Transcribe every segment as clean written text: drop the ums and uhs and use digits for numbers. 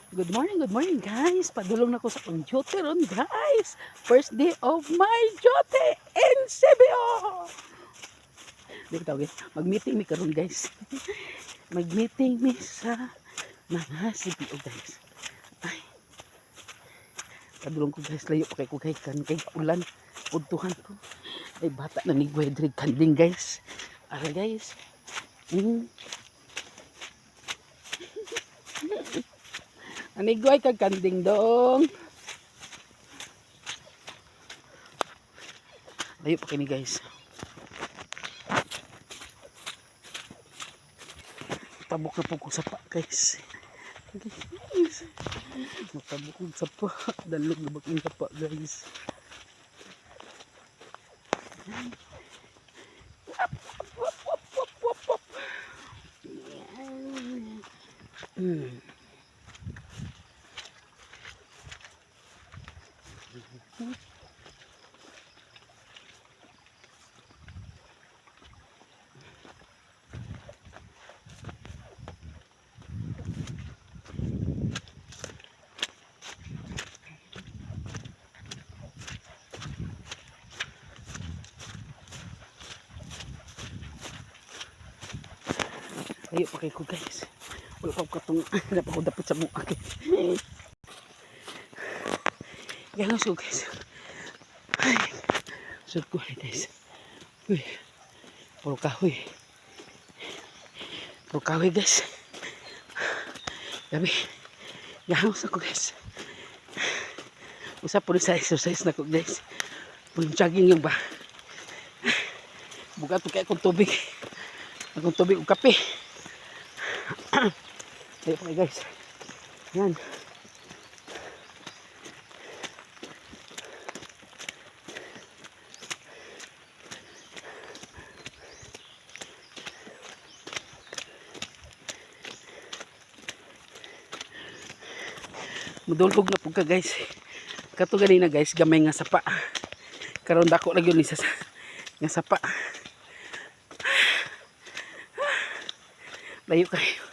Good morning guys. Padulong na ko sa akong duty ron guys. First day of my duty in CBO. Dito tawag mag-meeting mi karon guys. Mag-meeting mi sa mga CBO guys. Ay. Padulong ko guys, layo pa kay ko kay ulan. Pudtuhan ko. Ay bata na ni Gwedrig kanding guys. Ara guys. Anigway kag kanding dong. Layo pa kini guys. Tabok na po ko sa pa guys. Matabok ko sa pa. Dalog na baking sa pa guys. Ayo pa kay ko guys. Wala pa ko katong wala pa ko dapat sa mukha guys. Yan so guys. Ay. So ko guys. Uy. Puro kahoy. Puro kahoy guys. Gabi. Yan sa ko guys. Usa po sa exercise na ko guys. Puro jogging yung ba. Buka to kay akong tubig. Akong tubig ug kape. Ayo pa guys. Yan. Mudulog na po ka guys. Kato ganina guys, gamay nga sapa. Karon dako lagi ni sa nga sapa. Layo kayo.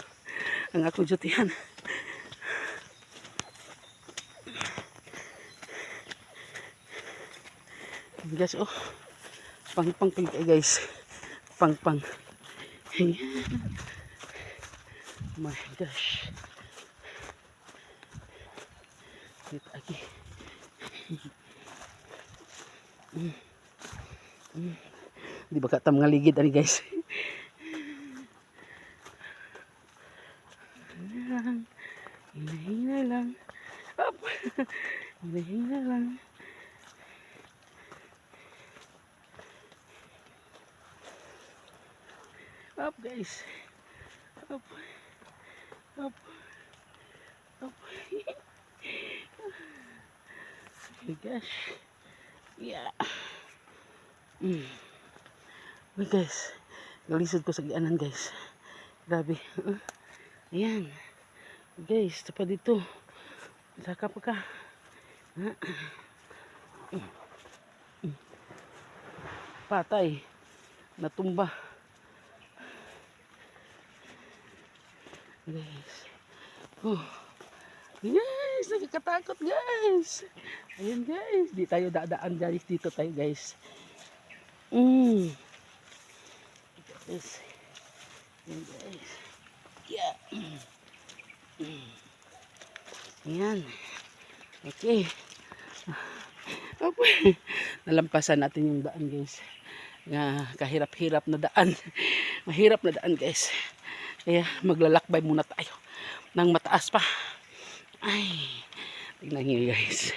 Ang ako jutihan. Guys, oh. Pang-pang kayo guys. Pang-pang. Oh my gosh. Dito lagi. Di ba kata mga ligid ani guys? Hina lang. Up. Hina lang. Up guys. Up. Up. Up. Oh my gosh. Yeah. Wait guys. Galisod ko sa gianan guys. Grabe. Ayan. Guys, ito pa dito. Saka pa ka. Patay. Natumba. Guys. Oh. Guys, nakakatakot guys. Ayan guys. Di tayo dadaan guys. Dito tayo guys. Guys. Ayan guys. Yeah. Ayan. Okay. Nalampasan natin yung daan guys. Kahirap-hirap na daan. Mahirap na daan guys. Kaya maglalakbay muna tayo. Nang mataas pa. Ay. Tingnan nyo guys.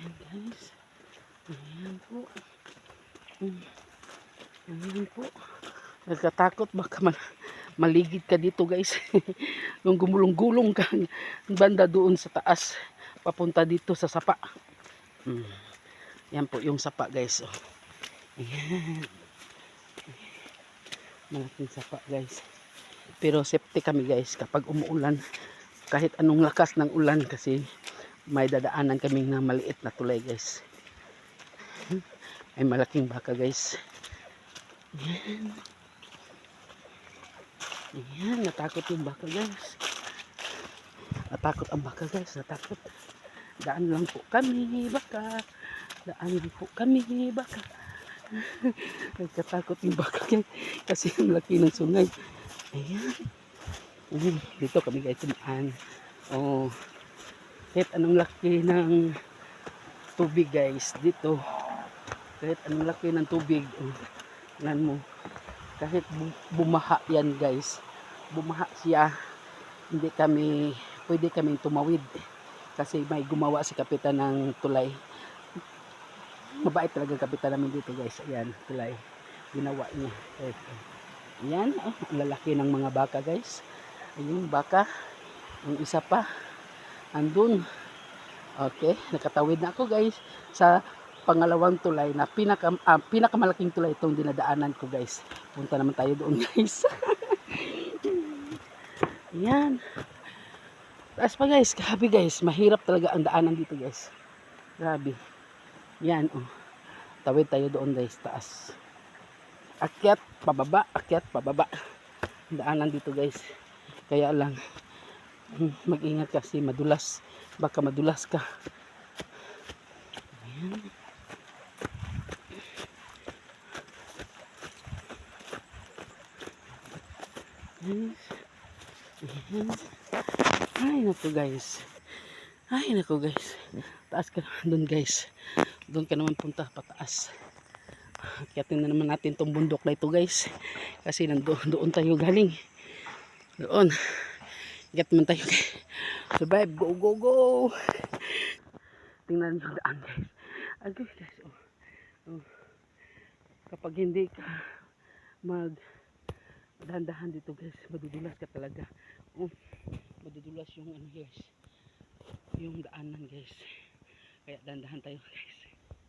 Ayan guys. Ayan po. Ayan po. Nagkatakot baka maligid ka dito guys. Yung gumulong-gulong ka banda doon sa taas. Papunta dito sa sapa. Yan po yung sapa guys. Oh. Ayan. Malaking sapa guys. Pero safety kami guys kapag umuulan. Kahit anong lakas ng ulan kasi may dadaanan kaming na maliit na tulay guys. ay malaking baka guys. Ayan. Ayan, natakot yung baka guys. Natakot ang baka guys, natakot. Daan lang po kami, baka. Daan lang po kami, baka. Nagkatakot yung baka guys. Kasi ang laki ng sungay. Ayan. Dito kami guys tumaan. Oh, kahit anong laki ng tubig guys dito, kahit anong laki ng tubig, tingnan mo, kahit bumaha yan guys, bumaha siya, hindi kami pwede kaming tumawid kasi may gumawa si kapitan ng tulay. Mabait talaga kapitan namin dito guys. Ayan, tulay ginawa niya. Ayan, ang lalaki ng mga baka guys. Ayun, baka. Yung isa pa andun. Okay, nakatawid na ako guys sa pangalawang tulay na pinakamalaking tulay itong dinadaanan ko guys. Punta naman tayo doon guys. Ayan. Taas pa guys, grabe guys. Mahirap talaga ang daanan dito guys. Grabe. Yan, oh. Tawid tayo doon guys, taas. Akyat, pababa, akyat, pababa. Daanan dito guys. Kaya lang, mag-ingat kasi madulas. Baka madulas ka. Ayan. Ayan. Ay naku guys. Ay naku guys. Taas ka naman doon guys. Doon ka naman punta pataas. Akyatin na naman natin tong bundok na ito guys. Kasi doon tayo galing. Doon. Akyat naman tayo guys. Survive. Go go go. Tingnan yung daan guys. Agay guys. Oh. Kapag hindi ka dahan-dahan dito guys, madudulas ka talaga. Madudulas yung ano guys, yung daanan guys. Kaya dahan-dahan tayo guys.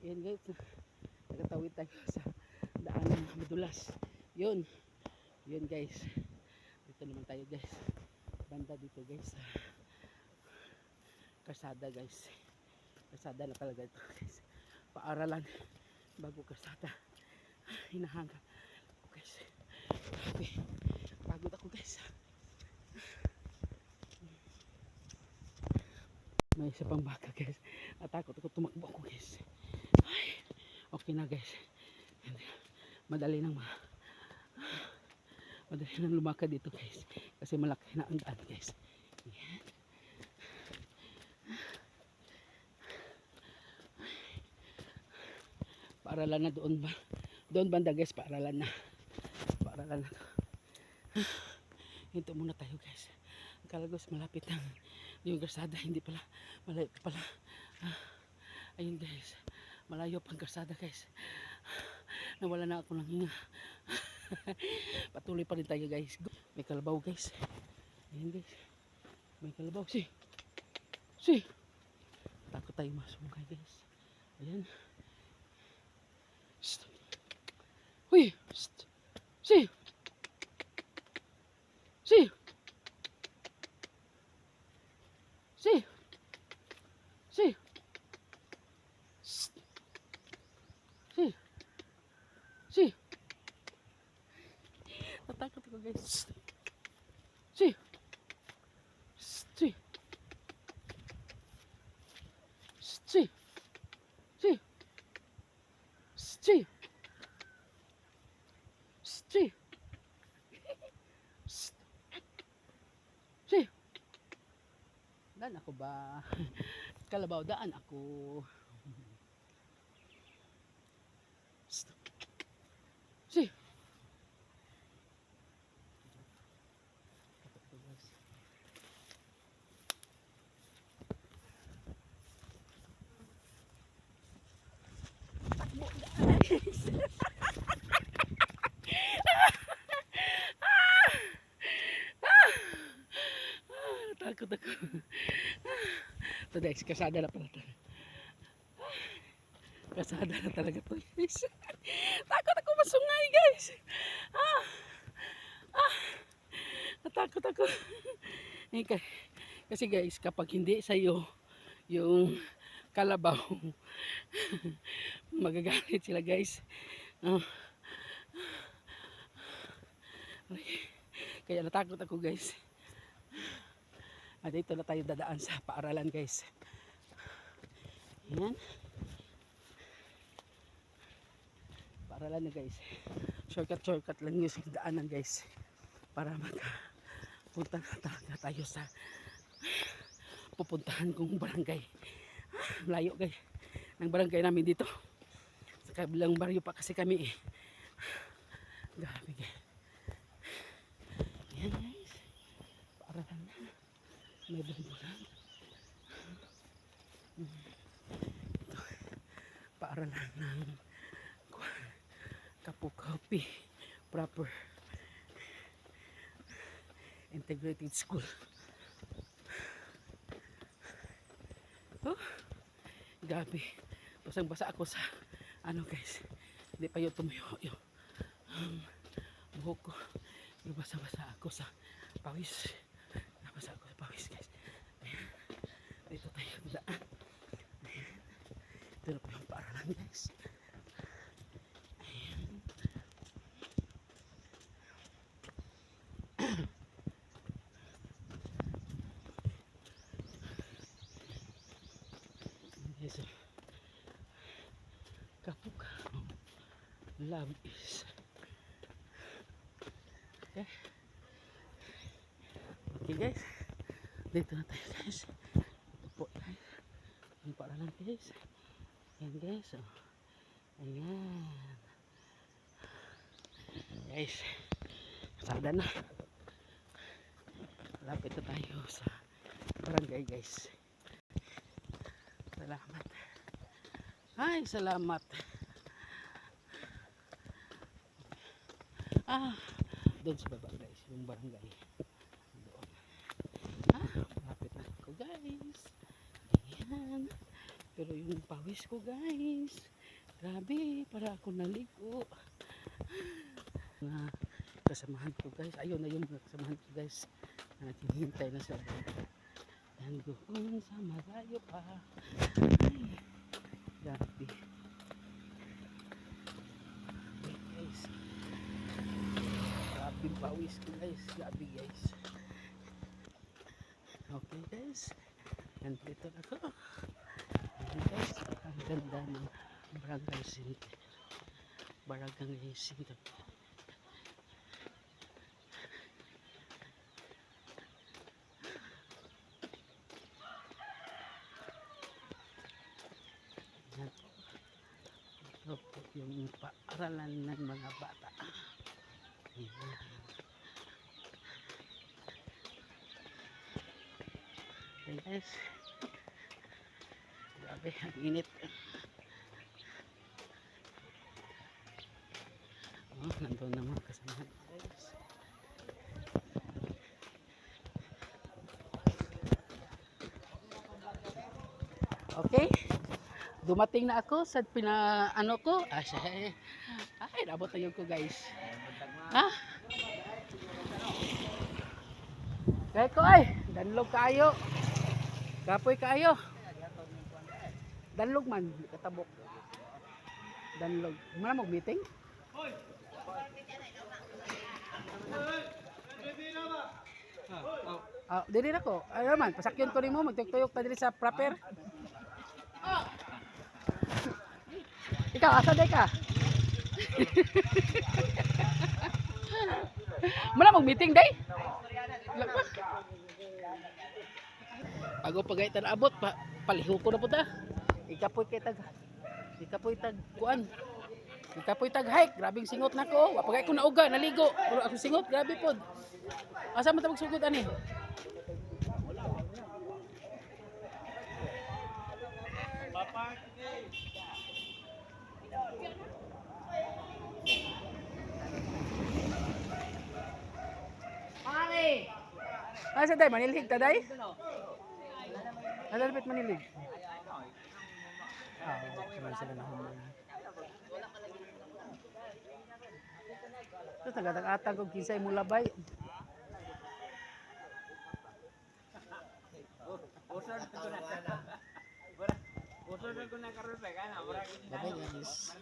Yan guys, nakatawid tayo sa daanan na madulas. Yun guys. Dito naman tayo guys. Banda dito guys. Kalsada guys. Kalsada na talaga ito guys. Paaralan bago kalsada. Hinahanga ako guys. Grabe. Pagod ako guys. May isa pang baka guys. Natakot ako, tumakbo ako guys. Ay, okay na guys. Madali nang lumakad dito guys. Kasi malaki na ang daan guys. Ayan. Paaralan na doon ba? Doon banda guys, paaralan na. Paaralan na. Hinto muna tayo guys. Akala guys malapit lang yung kalsada, hindi pala, malayo pala. Ayun guys, malayo pang kalsada guys. Nawala na ako ng hinga. Patuloy pa rin tayo guys. May kalabaw guys. Ayun guys, may kalabaw. Si takot tayo masungkay guys. Ayan. Shh. Huy. Shh. Si Si natakot ako guys. Si si si si si si si daan ako ba? Kalabaw, daan ako. Si takbo guys. Takot ako. Ito guys, kasada na pala ito. Kasada na talaga to guys. Takot ako masungay guys. Natakot ako. Kasi guys, kapag hindi sa'yo yung kalabaw. Magagalit sila guys. Ah, kaya natakot ako guys. Dito na tayo dadaan sa paaralan guys. Yan. Paaralan na guys. Shortcut lang yung daanan guys. Para magpunta na talaga tayo sa pupuntahan kong barangay. Layo guys. Ng barangay namin dito. Sa kabilang baryo pa kasi kami eh. Grabe guys. Yan guys. Paaralan na. May bulan. Ito. Paaralan ng Kapukapi Proper Integrated School. Oh, gabi. Basang-basa ako sa ano guys. Hindi pa yung tumuyo yung buhok ko. Basa-basa ako sa pawis. Nabasa ako sa pawis guys. Ayan. Dito tayo daan. Ayan. Ito na po yung paaralan guys. Ayan. Yes, Kapuka. Love is. Okay. Okay guys. Dito na tayo guys. Ito po guys. Ang paaralan guys. Ayan guys. Oh. Ayan. Guys. Sada na. Lapit na tayo sa barangay guys. Salamat. Ay, salamat. Doon sa baba guys, yung barangay. Doon. Malapit na ako guys. Ayan. Pero yung pawis ko guys, grabe, para ako naligo. Na kasamahan ko guys, ayun na yung kasamahan ko guys. Naghihintay na sa and doon sa malayo pa. Ay, grabe. Okay guys. Grabe pawis ko guys. Grabe guys. Okay guys. Nandito na ako. Ayan guys. Ang ganda ng barangay center. Barangay center. Yan po. Ito po yung paaralan ng mga bata. Ayan. Okay guys. Grabe, ang init. Nandun na mga kasamahan guys. Okay. Dumating na ako sa ano ko. Ay, nabot na yun ko guys. Kaya ko ay, danlog kayo. Kapoy kayo. Danlog man, katabok. Danlog. Mana mo meeting? Dili na ko. Ayun man, pasakyon ko nimo magtuyok ta diri sa proper. Ikaw, asa day ka? Mana mo meeting day? Bago pagay ta naabot, paliho ko na po ta. Ikapoy tag kuan. Ikapoy tag hike, grabing singot nako. Wa pagay ko nauga, naligo. Pero ako singot, grabe pod. Asa man ta magsugod ani? Mari. Asa day manilig ta day? Nalapit manilig. Wala sila na humana. Ito tagatag-atag og kinsay mo labay. Upload ko na karon ba kana? Bye guys.